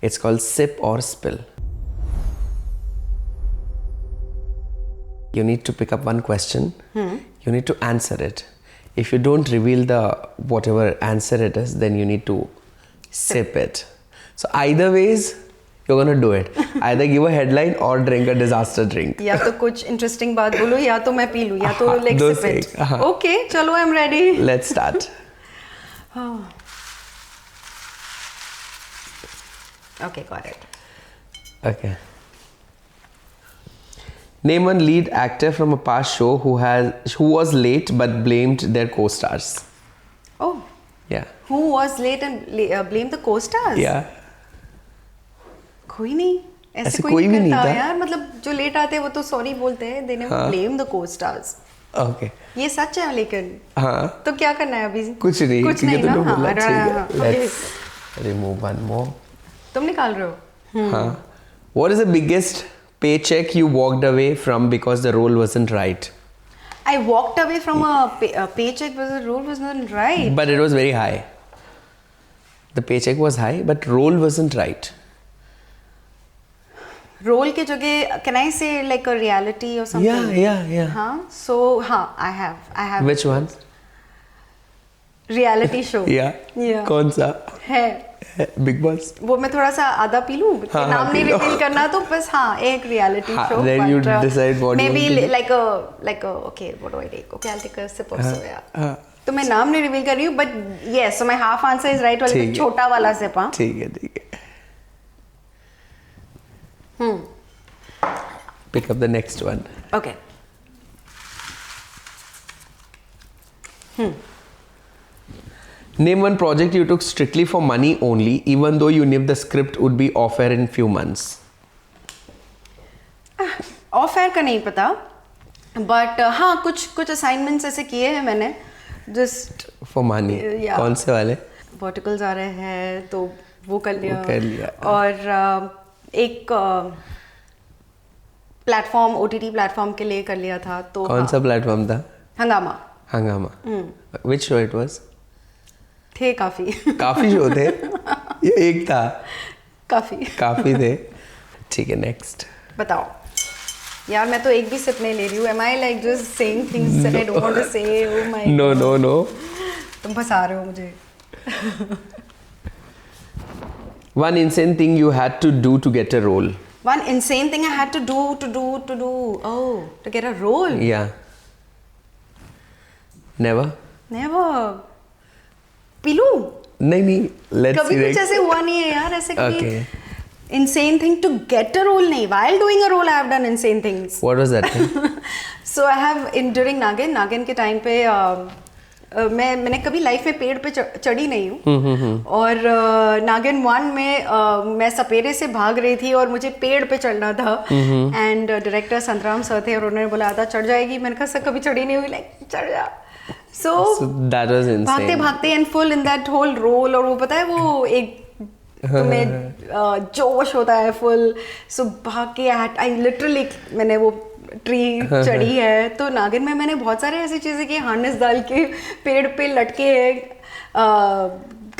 It's called sip or spill. You need to pick up one question. You need to answer it. If you don't reveal the whatever answer it is, then you need to sip it. So either ways, you're gonna do it. Either give a headline or drink a disaster drink. या तो कुछ interesting बात बोलो या तो मैं P लूँ या तो like दो sip से it. एक, हाँ. Okay, चलो I'm ready. Let's start. Okay, got it. Okay. Name one lead actor from a past show who was late but blamed their co-stars. Oh, Yeah. who was late and blame the co-stars? Yeah. कोई नहीं ऐसे ऐसे कोई कोई भी नहीं नहीं करता था? यार मतलब जो लेट आते हैं वो तो सॉरी बोलते हैं they never blame the co-stars. Okay. ये सच है लेकिन हाँ. तो क्या करना है अभी कुछ नहीं. कुछ क्योंकि नहीं ना तूने बोला, हाँ, ठीक है. हाँ, Let's remove one more. तुम निकाल रहे हो हाँ. What is the biggest paycheck you walked away from because the role wasn't right? I walked away from a paycheck because the role was not right. But it was very high. The paycheck was high, but role wasn't right. Role के जगह can I say like a reality or something? Yeah. हाँ so हाँ I have Which one? reality show. Yeah. कौन सा? है Big Boss. वो मैं थोड़ा सा आधा पी लूँ हाँ, नाम नहीं पी लो. रिवील करना तो बस हाँ एक रियलिटी हाँ, show then you decide what you maybe want to do. like a okay what do I take okay I'll take a sip also yeah हाँ. तो मैं नाम नहीं रिवील कर रही हूँ but yes so my half answer is right वाले ठीक तो है. छोटा वाला सिप हाँ ठीक है. Pick up the next one. okay Name one project you took strictly for money only, even though you knew the script would be off air in few months. Of air का नहीं पता but हाँ कुछ assignments ऐसे किए हैं मैंने just For money. Yeah. कौन से वाले? वर्टिकल्स आ रहे हैं तो वो कर लिया और एक प्लेटफॉर्म ओटीटी प्लेटफॉर्म के लिए कर लिया था तो कौन सा प्लेटफॉर्म था? हंगामा हंगामा. Which show it was? थे काफी काफी शो थे. ये एक था. काफी थे. ठीक है. नेक्स्ट. बताओ यार मैं तो एक भी सिप नहीं ले रही हूँ am I like just saying things that I don't want to say oh my No. तुम फंसा रहे हो मुझे One insane thing you had to do to get a role. One insane thing I had to do oh to get a role Yeah. Never. never पीलू नहीं. Let's कभी see. कुछ ऐसे हुआ नहीं है यार ऐसे कभी Okay. insane thing to get a role नहीं while doing a role I have done insane things What was that thing? so I have during नागिन के टाइम पे मैंने कभी लाइफ में पेड़ पे चढ़ी नहीं हूँ और नागिन 1 में मैं सपेरे से भाग रही थी और मुझे पेड़ पे चढ़ना था एंड डायरेक्टर संतराम सर थे और उन्होंने बोला था चढ़ जाएगी मैंने कहा सर कभी चढ़ी नहीं हुई लाइक चढ़ जा so that was insane. भागते and full in that whole role और वो पता है वो एक तुम्हें जोश होता है फुल सो भाग के आई लिटरली मैंने वो ट्री चढ़ी है तो नागिन में मैंने बहुत सारे ऐसी चीज़ें की हार्नेस डाल के पेड़ पे लटके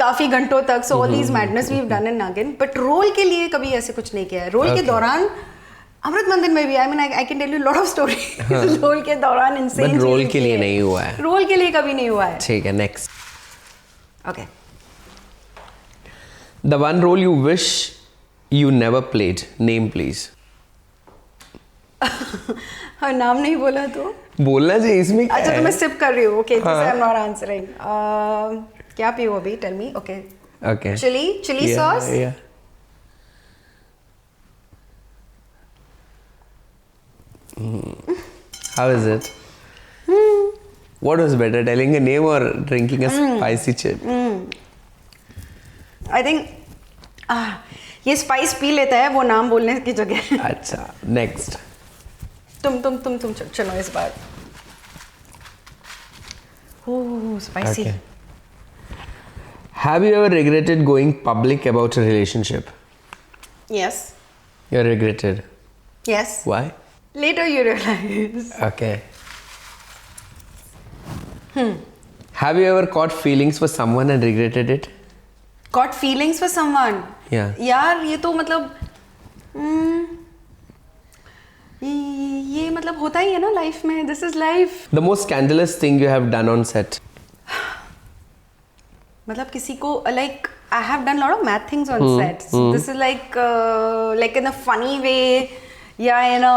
काफ़ी घंटों तक so all these madness we have done in Naagin but role के लिए कभी ऐसे कुछ नहीं किया है रोल के दौरान अमृत मंदिर में भी I mean I can tell you lot of story role के दौरान इनसेन बट रोल के लिए नहीं हुआ है रोल के लिए कभी नहीं हुआ है ठीक है next okay the one role you wish you never played name please हाँ नाम नहीं बोला तो बोलना चाहिए इसमें क्या अच्छा है? तो मैं सिप कर रही हूँ ओके हाँ. आई एम नॉट आंसरिंग क्या पीओ अभी tell me okay Okay. Chilli sauce Yeah. How is it? What was better, telling a name or drinking a spicy chip? I think ये स्पाइस पी लेता है वो नाम बोलने की जगह अच्छा, next. तुम चलो इस बार ओह spicy Okay. Have you ever regretted going public about a relationship? Yes You regretted. Yes Why? Later you realise Okay. Have you ever caught feelings for someone and regretted it? Got feelings for someone. Yeah. यार ये तो मतलब ये मतलब होता ही है ना life में. This is life. The most scandalous thing you have done on set. मतलब किसी को like I have done a lot of mad things on set. So this is like in a funny way, yeah, in a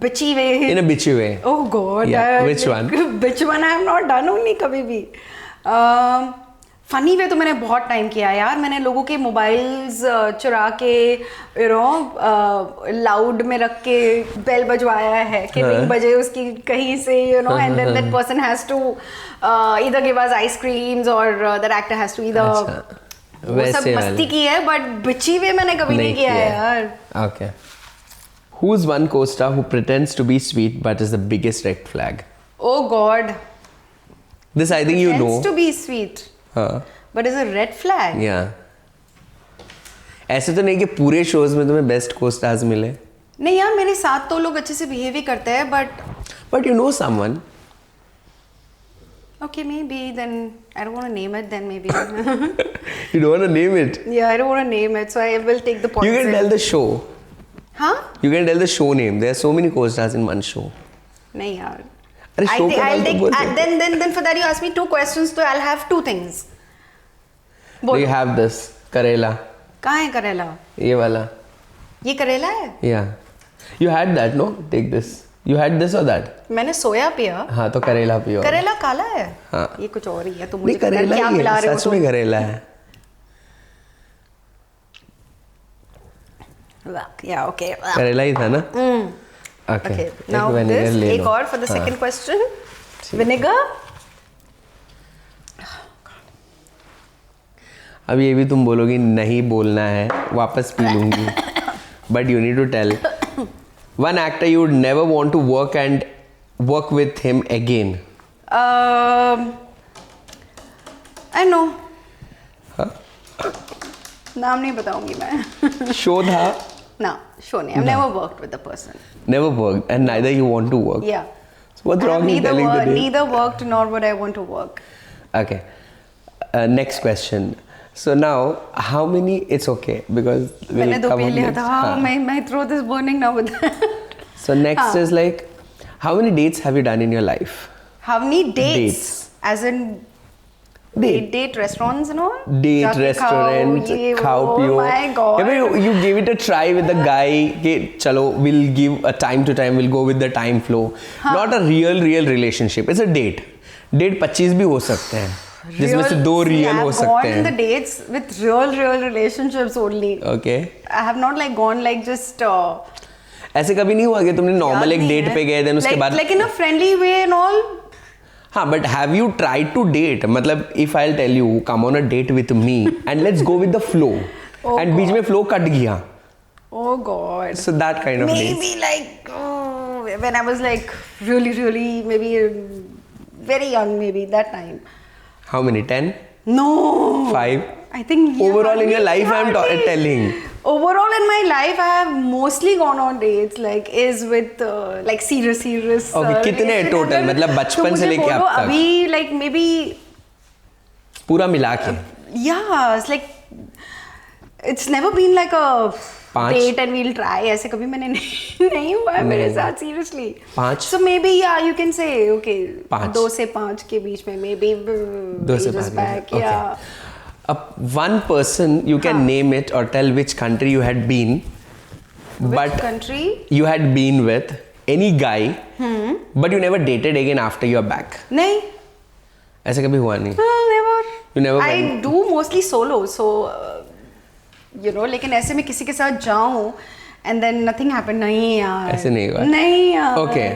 bitchy way. In a bitchy way. Oh God. Yeah. Which one? Which one I have not done only कभी भी. Funny way तो मैंने बहुत time किया यार. मैंने लोगों के मोबाइल्स चुरा के यू नो लाउड में रख के बेल बजवाया है कि रिंग बजे उसकी कहीं से you know and then that person has to either give us ice creams और that actor has to either. वो सब मस्ती की है बट बिची वे मैंने कभी नहीं किया है यार. Okay. Who's one co-star who pretends to be sweet but is the biggest red flag? Oh God. This I think you know. Pretends to be sweet. But is a red flag. Yeah. ऐसे तो नहीं कि पूरे shows में तुम्हें best co-stars मिले. नहीं यार मेरे साथ तो लोग अच्छे से बिहेव ही करते हैं but you know someone. Okay, maybe then I don't want to name it. Then maybe. You don't want to name it. Yeah, I don't want to name it, so I will take the points. You can tell the show. Huh? You can tell the show name. There are so many co-stars in one show. नहीं यार. अरे show का नाम तो बोल सकते. Then for that you ask me 2 questions, so I'll have 2 things. Do you have this करेला? कहाँ है करेला? ये वाला. ये करेला है? Yeah. You had that, no? Take this. You had this or that? मैंने सोया पिया. हाँ तो करेला पियो. करेला काला है? हाँ. ये कुछ और ही है. तो नहीं मुझे करेला क्या ही मिला है. रहे हो? सच में करेला है. Yeah, okay. करेला ही था ना? Okay. Now this. एक और for the second question. Vinegar. अब ये भी तुम बोलोगी नहीं बोलना है, वापस पी लूंगी. But you need to tell. One actor you would never want to work with him again. I know. नाम नहीं बताऊंगी मैं. शो था? No, show नहीं. I've never worked with the person. Never worked, and neither you want to work. Yeah. So what's wrong in telling the name? Neither worked nor would I want to work. Okay. Next question. So now, how many? It's okay because मैंने we'll दो come P on लिया next. था. My throat is burning now with that. So next is like, how many dates have you done in your life? How many dates? Dates. As in date restaurants and all? Date जाके restaurant, खाओ पियो. Oh my God. Yeah, but you give it a try with the guy. कि चलो, we'll give a time to time. We'll go with the time flow. Not a real relationship. It's a date. Date 25 भी हो सकते हैं. जिसमें से 2 real हो सकते हैं. I've gone the dates with real relationships only. Okay. I have not like gone like just. ऐसे कभी नहीं हुआ कि तुमने normal एक date पे गए, then उसके बाद. Like in a friendly way and all. हाँ, but have you tried to date? मतलब if I'll tell you, come on a date with me and let's go with the flow. And बीच में flow cut गया. Oh God. So that kind of dates. Maybe like when I was like really maybe very young maybe that time. How many? 10? No. 5? I think overall in your life I'm telling. Overall in my life I have mostly gone on dates like is with like serious. Okay, कितने total मतलब बचपन से लेके अब तक? अभी like maybe पूरा मिला के. Yeah, it's like it's never been like a 5 date and we'll try. ऐसे कभी मैंने नहीं हुआ है मेरे साथ seriously. 5 So maybe yeah you can say okay 5 2 से 5 के बीच में maybe 2 से 5 back okay. yeah. One person you can name it or tell which country you had been. Which but country? You had been with any guy. But you never dated again after you're back. नहीं. ऐसा कभी हुआ नहीं. Never. You never. I do mostly solo so you know लेकिन ऐसे में किसी के साथ जाऊँ and then nothing happened नहीं यार. ऐसे नहीं हुआ. नहीं यार. Okay.